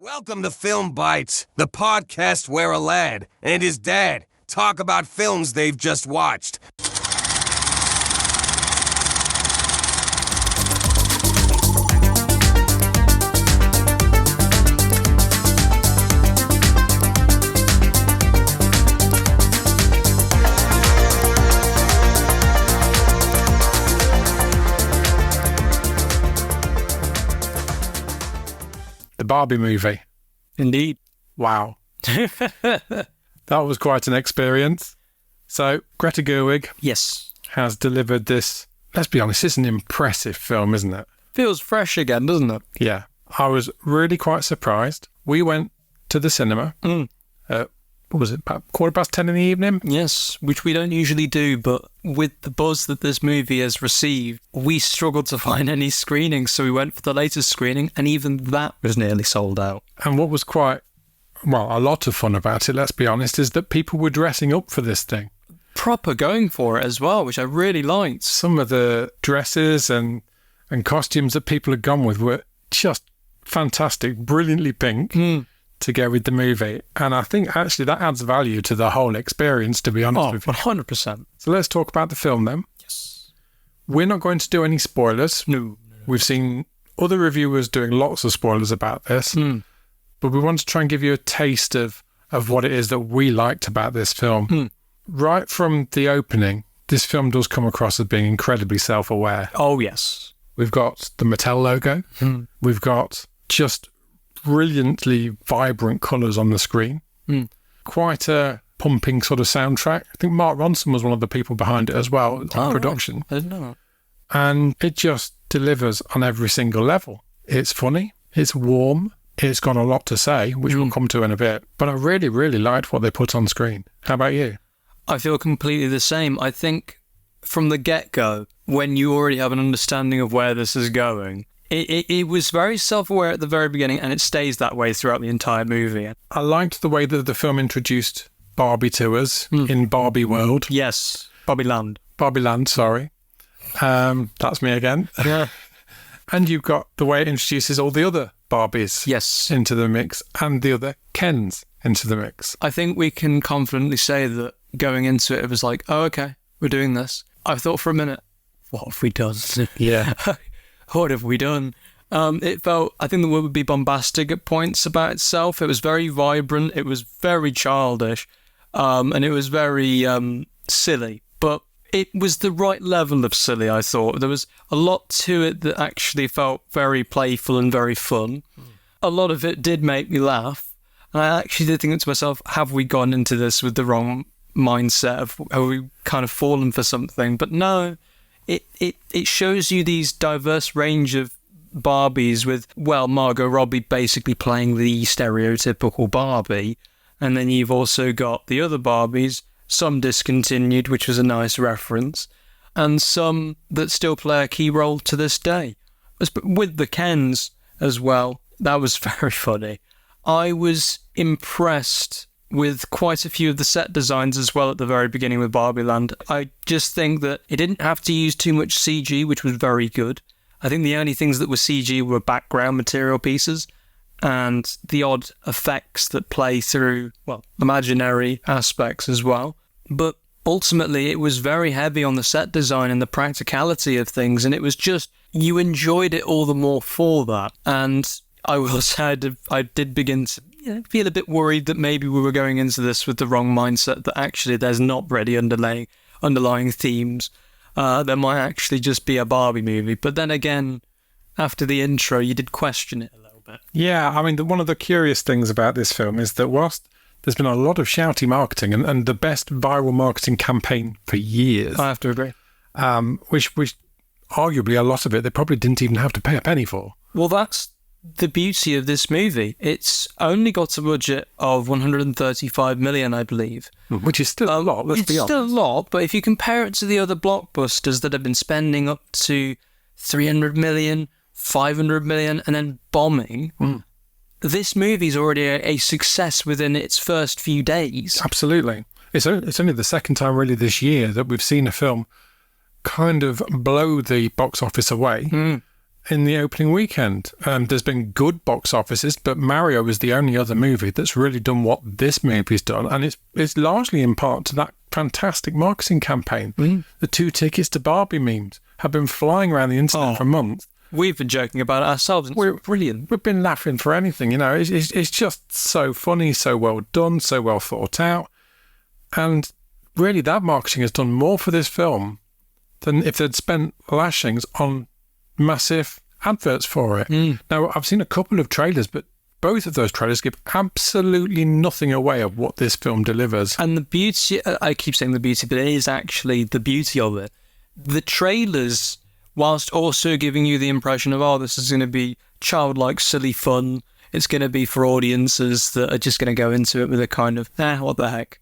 Welcome to Film Bites, the podcast where a lad and his dad talk about films they've just watched. The Barbie movie. Indeed. Wow. That was quite an experience. So, Greta Gerwig Yes. has delivered this, let's be honest, it's an impressive film, isn't it? Feels fresh again, doesn't it? Yeah. I was really quite surprised. We went to the cinema, what was it, about 10:15 in the evening? Yes, which we don't usually do, but with the buzz that this movie has received, we struggled to find any screenings, so we went for the latest screening, and even that was nearly sold out. And what was quite, a lot of fun about it, let's be honest, is that people were dressing up for this thing. Proper going for it as well, which I really liked. Some of the dresses and costumes that people had gone with were just fantastic, brilliantly pink to go with the movie. And I think actually that adds value to the whole experience, to be honest with you. 100%. So let's talk about the film then. Yes. We're not going to do any spoilers. No. We've seen other reviewers doing lots of spoilers about this, but we want to try and give you a taste of what it is that we liked about this film. Right from the opening, this film does come across as being incredibly self-aware. Oh, yes. We've got the Mattel logo. We've got just brilliantly vibrant colours on the screen. Quite a pumping sort of soundtrack. I think Mark Ronson was one of the people behind it as well, production. Right. I didn't know that. And it just delivers on every single level. It's funny, it's warm, it's got a lot to say, which we'll come to in a bit. But I really, really liked what they put on screen. How about you? I feel completely the same. I think from the get-go, when you already have an understanding of where this is going, it was very self-aware at the very beginning, and it stays that way throughout the entire movie. I liked the way that the film introduced Barbie to us in Barbie World. Yes, Barbie Land. Barbie Land, sorry. That's me again. Yeah. And you've got the way it introduces all the other Barbies into the mix, and the other Kens into the mix. I think we can confidently say that going into it, it was like, oh, okay, we're doing this. I thought for a minute, what have we done? Yeah. What have we done? It felt, I think the word would be bombastic at points about itself. It was very vibrant. It was very childish. And it was very silly. But it was the right level of silly, I thought. There was a lot to it that actually felt very playful and very fun. A lot of it did make me laugh. And I actually did think to myself, have we gone into this with the wrong mindset? Have we kind of fallen for something? But no. It shows you these diverse range of Barbies with, Margot Robbie basically playing the stereotypical Barbie. And then you've also got the other Barbies, some discontinued, which was a nice reference, and some that still play a key role to this day. With the Kens as well, that was very funny. I was impressed with quite a few of the set designs as well at the very beginning with Barbie Land. I just think that it didn't have to use too much CG, which was very good. I think the only things that were CG were background material pieces and the odd effects that play through, imaginary aspects as well. But ultimately, it was very heavy on the set design and the practicality of things, and it was just, you enjoyed it all the more for that. And I will say I did begin to feel a bit worried that maybe we were going into this with the wrong mindset, that actually there's not really underlying themes. There might actually just be a Barbie movie. But then again, after the intro, you did question it a little bit. Yeah, I mean, one of the curious things about this film is that whilst there's been a lot of shouty marketing and the best viral marketing campaign for years. I have to agree. Which arguably a lot of it they probably didn't even have to pay a penny for. Well, that's the beauty of this movie. It's only got a budget of 135 million, I believe. Which is still a lot, let's be honest. It's still a lot, but if you compare it to the other blockbusters that have been spending up to 300 million, 500 million, and then bombing, this movie's already a success within its first few days. Absolutely. It's only the second time really this year that we've seen a film kind of blow the box office away in the opening weekend. There's been good box offices, but Mario is the only other movie that's really done what this movie's done, and it's largely in part to that fantastic marketing campaign. The 2 tickets to Barbie memes have been flying around the internet for months. We've been joking about it ourselves. And it's brilliant. We've been laughing for anything, It's just so funny, so well done, so well thought out. And really, that marketing has done more for this film than if they'd spent lashings on massive adverts for it. Now, I've seen a couple of trailers, but both of those trailers give absolutely nothing away of what this film delivers. And the beauty, I keep saying the beauty, but it is actually the beauty of it. The trailers, whilst also giving you the impression of, this is going to be childlike, silly fun. It's going to be for audiences that are just going to go into it with a kind of, what the heck.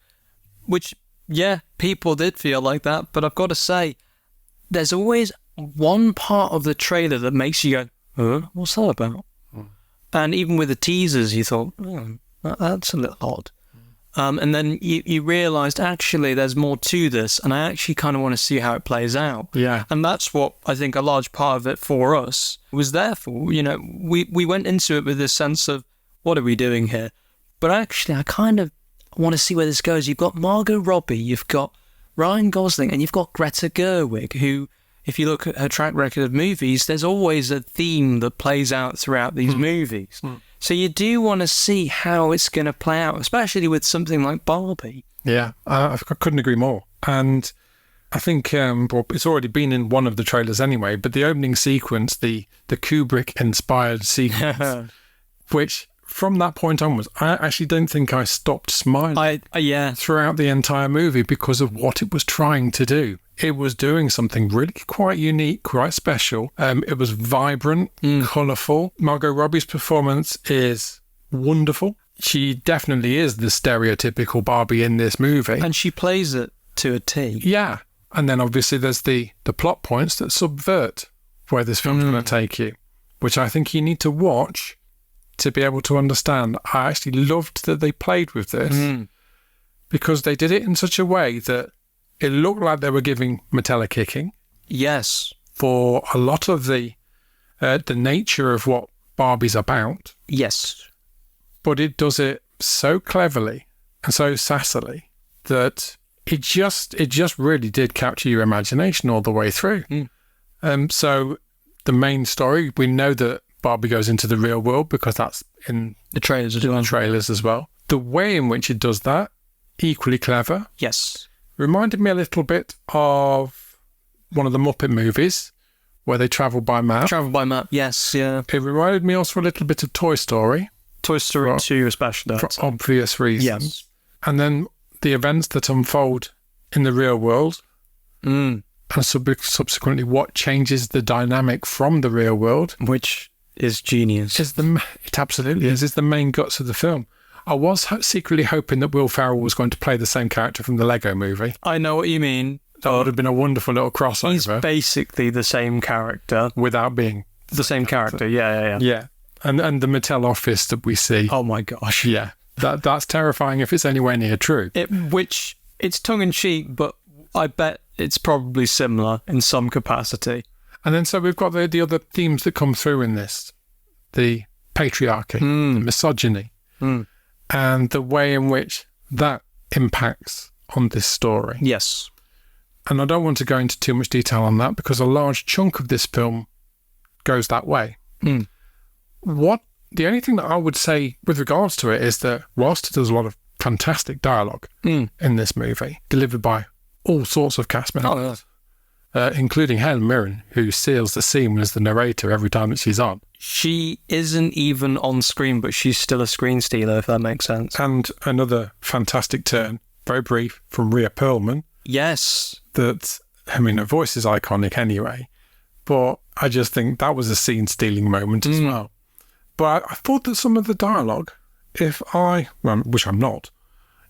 Which, yeah, people did feel like that. But I've got to say, there's always one part of the trailer that makes you go, what's that about? And even with the teasers, you thought, that's a little odd. And then you realised, actually, there's more to this, and I actually kind of want to see how it plays out. Yeah. And that's what I think a large part of it for us was there for. We went into it with this sense of, what are we doing here? But actually, I kind of want to see where this goes. You've got Margot Robbie, you've got Ryan Gosling, and you've got Greta Gerwig, who, if you look at her track record of movies, there's always a theme that plays out throughout these movies. So you do want to see how it's going to play out, especially with something like Barbie. Yeah, I couldn't agree more. And I think it's already been in one of the trailers anyway, but the opening sequence, the Kubrick-inspired sequence, which from that point onwards, I actually don't think I stopped smiling throughout the entire movie because of what it was trying to do. It was doing something really quite unique, quite special. It was vibrant, colourful. Margot Robbie's performance is wonderful. She definitely is the stereotypical Barbie in this movie. And she plays it to a T. Yeah. And then obviously there's the plot points that subvert where this film's going to take you, which I think you need to watch to be able to understand. I actually loved that they played with this because they did it in such a way that it looked like they were giving Mattel a kicking. Yes. For a lot of the nature of what Barbie's about. Yes. But it does it so cleverly and so sassily that it just really did capture your imagination all the way through. So the main story, we know that Barbie goes into the real world because that's in the trailers as well. The way in which it does that, equally clever. Yes. Reminded me a little bit of one of the Muppet movies where they travel by map. Yes, yeah. It reminded me also a little bit of Toy Story. Toy Story 2 especially. For obvious reasons. Yes. And then the events that unfold in the real world and subsequently what changes the dynamic from the real world. Which is genius. It absolutely is. It's the main guts of the film. I was secretly hoping that Will Ferrell was going to play the same character from the Lego movie. I know what you mean. That would have been a wonderful little crossover. He's basically the same character. Without being the same character, yeah. Yeah. And the Mattel office that we see. Oh my gosh. Yeah. That's terrifying if it's anywhere near true. Which, it's tongue-in-cheek, but I bet it's probably similar in some capacity. And then so we've got the other themes that come through in this. The patriarchy, the misogyny. And the way in which that impacts on this story. Yes. And I don't want to go into too much detail on that because a large chunk of this film goes that way. The only thing that I would say with regards to it is that whilst there's a lot of fantastic dialogue in this movie, delivered by all sorts of cast members, including Helen Mirren, who seals the scene as the narrator every time that she's on. She isn't even on screen, but she's still a screen stealer, if that makes sense. And another fantastic turn, very brief, from Rhea Perlman. Yes. Her voice is iconic anyway, but I just think that was a scene-stealing moment as well. But I thought that some of the dialogue, which I'm not,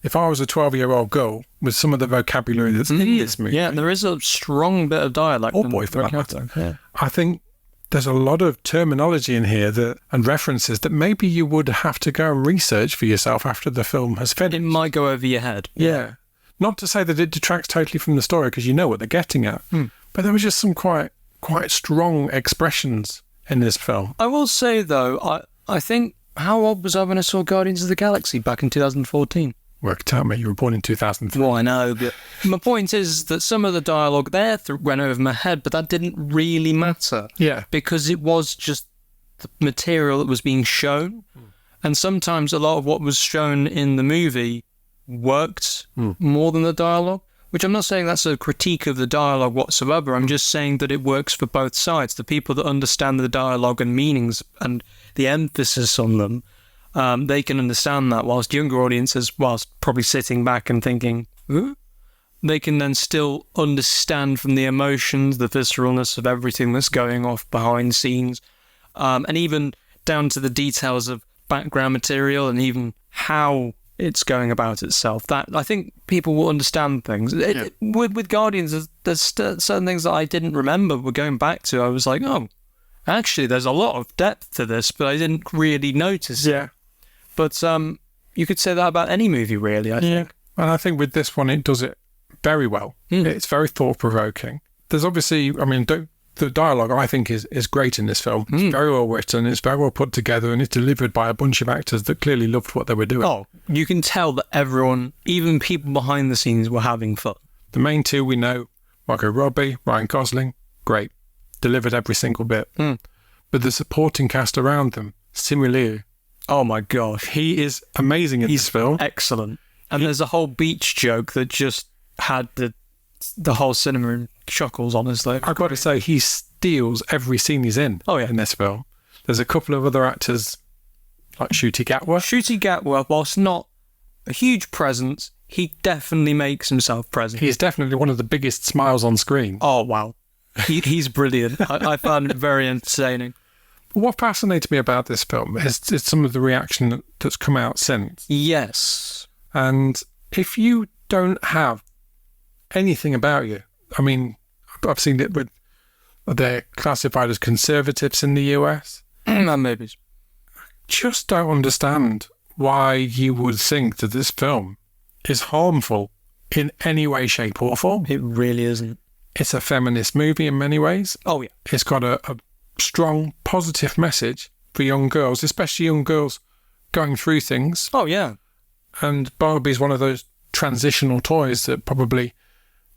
if I was a 12-year-old girl with some of the vocabulary that's in this movie... Yeah, there is a strong bit of dialect. Oh boy, for that matter. I think there's a lot of terminology in here and references that maybe you would have to go and research for yourself after the film has finished. It might go over your head. Yeah. Not to say that it detracts totally from the story because you know what they're getting at. But there was just some quite strong expressions in this film. I will say, though, I think, how old was I when I saw Guardians of the Galaxy back in 2014? Worked out, mate. You were born in 2003. Well, I know, but my point is that some of the dialogue there went over my head, but that didn't really matter. Yeah. Because it was just the material that was being shown. And sometimes a lot of what was shown in the movie worked more than the dialogue, which I'm not saying that's a critique of the dialogue whatsoever. I'm just saying that it works for both sides. The people that understand the dialogue and meanings and the emphasis on them, they can understand that, whilst younger audiences, whilst probably sitting back and thinking, they can then still understand from the emotions, the visceralness of everything that's going off behind scenes, and even down to the details of background material and even how it's going about itself. That I think people will understand things. With Guardians, there's certain things that I didn't remember were going back to. I was like, oh, actually, there's a lot of depth to this, but I didn't really notice it. But you could say that about any movie, really, I think. And I think with this one, it does it very well. It's very thought-provoking. There's obviously, I mean, the dialogue, I think, is great in this film. It's very well written, it's very well put together, and it's delivered by a bunch of actors that clearly loved what they were doing. Oh, you can tell that everyone, even people behind the scenes, were having fun. The main two we know, Margot Robbie, Ryan Gosling, great. Delivered every single bit. But the supporting cast around them, Simu Liu, oh my gosh. he is amazing in this film. Excellent. And there's a whole beach joke that just had the whole cinema in chuckles, honestly. I've got to say, he steals every scene he's in in this film. There's a couple of other actors, like Ncuti Gatwa. Ncuti Gatwa, whilst not a huge presence, he definitely makes himself present. He's definitely one of the biggest smiles on screen. Oh, wow. He's brilliant. I found it very entertaining. What fascinates me about this film is some of the reaction that's come out since. Yes. And if you don't have anything about you, I mean, I've seen it with, they're classified as conservatives in the US. Maybe. Just don't understand why you would think that this film is harmful in any way, shape or form. It really isn't. It's a feminist movie in many ways. Oh, yeah. It's got a strong, positive message for young girls, especially young girls going through things. Oh, yeah. And Barbie's one of those transitional toys that probably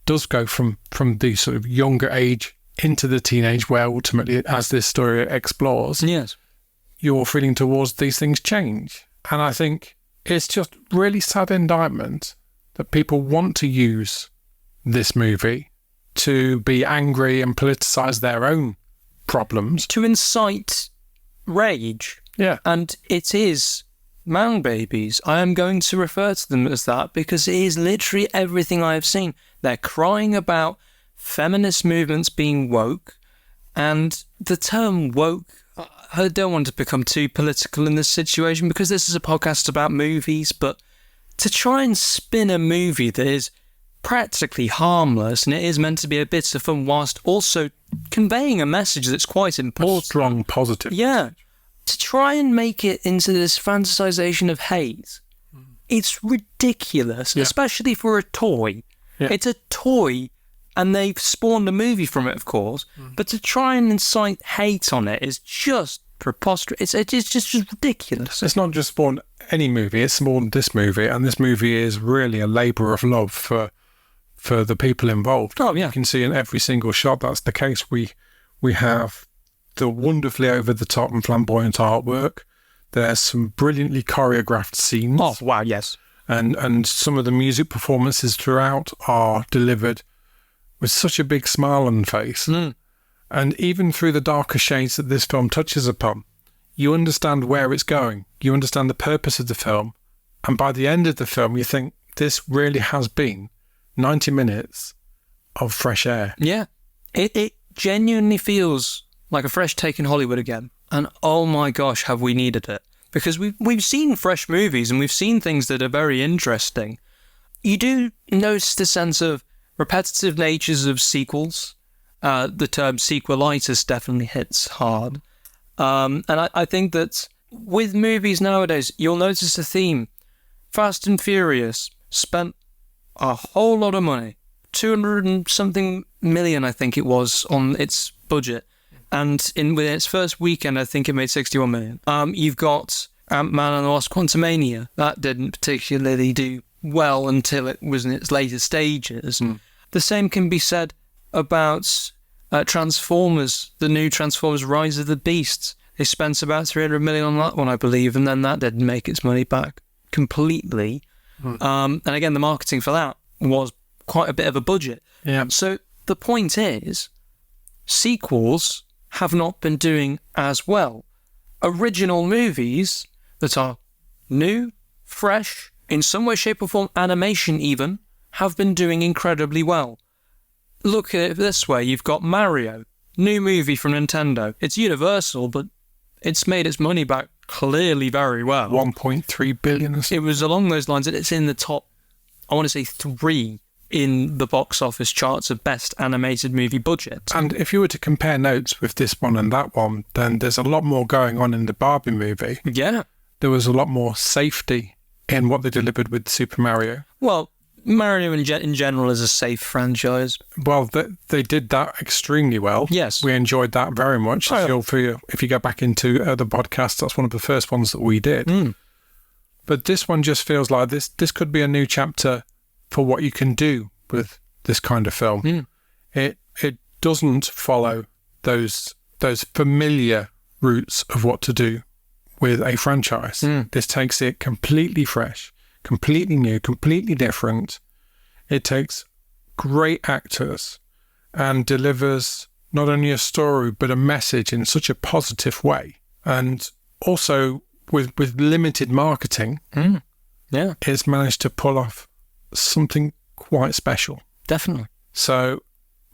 does go from the sort of younger age into the teenage, where ultimately, as this story explores, yes, your feeling towards these things change. And I think it's just really sad indictment that people want to use this movie to be angry and politicise their own problems. To incite rage. Yeah. And it is man babies. I am going to refer to them as that because it is literally everything I have seen. They're crying about feminist movements being woke, and the term woke, I don't want to become too political in this situation because this is a podcast about movies, but to try and spin a movie that is practically harmless and it is meant to be a bit of fun whilst also conveying a message that's quite important. A strong, positive. Yeah. To try and make it into this fantasization of hate, it's ridiculous, especially for a toy. Yeah. It's a toy, and they've spawned a movie from it, of course, but to try and incite hate on it is just preposterous. It's just ridiculous. It's not just spawned any movie, it's spawned this movie, and this movie is really a labour of love for the people involved. Oh, yeah. You can see in every single shot that's the case. We have the wonderfully over-the-top and flamboyant artwork. There's some brilliantly choreographed scenes. Oh, wow, yes. And some of the music performances throughout are delivered with such a big smile on the face. And even through the darker shades that this film touches upon, you understand where it's going. You understand the purpose of the film. And by the end of the film, you think this really has been 90 minutes of fresh air. Yeah. It genuinely feels like a fresh take in Hollywood again. And oh my gosh, have we needed it. Because we've seen fresh movies and we've seen things that are very interesting. You do notice the sense of repetitive natures of sequels. The term sequelitis definitely hits hard. And I think that with movies nowadays, you'll notice a theme. Fast and Furious spent a whole lot of money, 200 and something million, I think it was, on its budget. And within its first weekend, I think it made 61 million. You've got Ant-Man and the Wasp: Quantumania. That didn't particularly do well until it was in its later stages. The same can be said about Transformers, the new Transformers Rise of the Beasts. They spent about 300 million on that one, I believe, and then that didn't make its money back completely. And again, the marketing for that was quite a bit of a budget. Yeah. So the point is, sequels have not been doing as well. Original movies that are new, fresh, in some way, shape or form, animation even, have been doing incredibly well. Look at it this way, you've got Mario, new movie from Nintendo. It's Universal, but it's made its money back clearly very well. 1.3 billion. It was along those lines, and it's in the top, I want to say 3 in the box office charts of best animated movie budget. And if you were to compare notes with this one and that one, then there's a lot more going on in the Barbie movie. Yeah. There was a lot more safety in what they delivered with Super Mario. Well, Mario in general is a safe franchise. Well, they did that extremely well. Yes. We enjoyed that very much. If you go back into the podcast, that's one of the first ones that we did. But this one just feels like this could be a new chapter for what you can do with this kind of film. It doesn't follow those familiar routes of what to do with a franchise. This takes it completely fresh, completely new, completely different. It takes great actors and delivers not only a story but a message in such a positive way. And also with limited marketing, it's managed to pull off something quite special. Definitely. So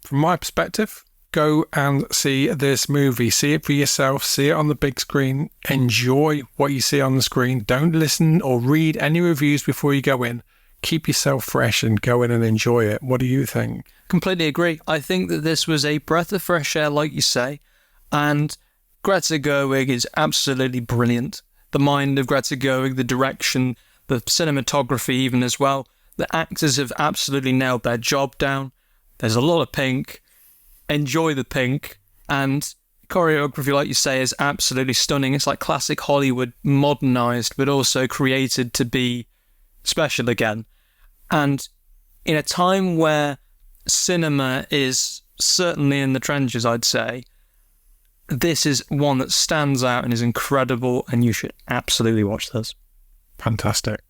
from my perspective, go and see this movie. See it for yourself. See it on the big screen. Enjoy what you see on the screen. Don't listen or read any reviews before you go in. Keep yourself fresh and go in and enjoy it. What do you think? Completely agree. I think that this was a breath of fresh air, like you say, and Greta Gerwig is absolutely brilliant. The mind of Greta Gerwig, the direction, the cinematography even as well. The actors have absolutely nailed their job down. There's a lot of pink. Enjoy the pink. And choreography, like you say, is absolutely stunning. It's like classic Hollywood, modernised, but also created to be special again. And in a time where cinema is certainly in the trenches, I'd say, this is one that stands out and is incredible, and you should absolutely watch this. Fantastic.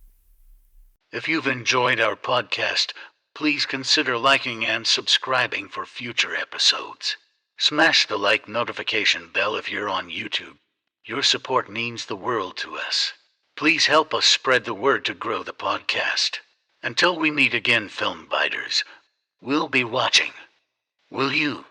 If you've enjoyed our podcast, please consider liking and subscribing for future episodes. Smash the like notification bell if you're on YouTube. Your support means the world to us. Please help us spread the word to grow the podcast. Until we meet again, Film Biters, we'll be watching. Will you?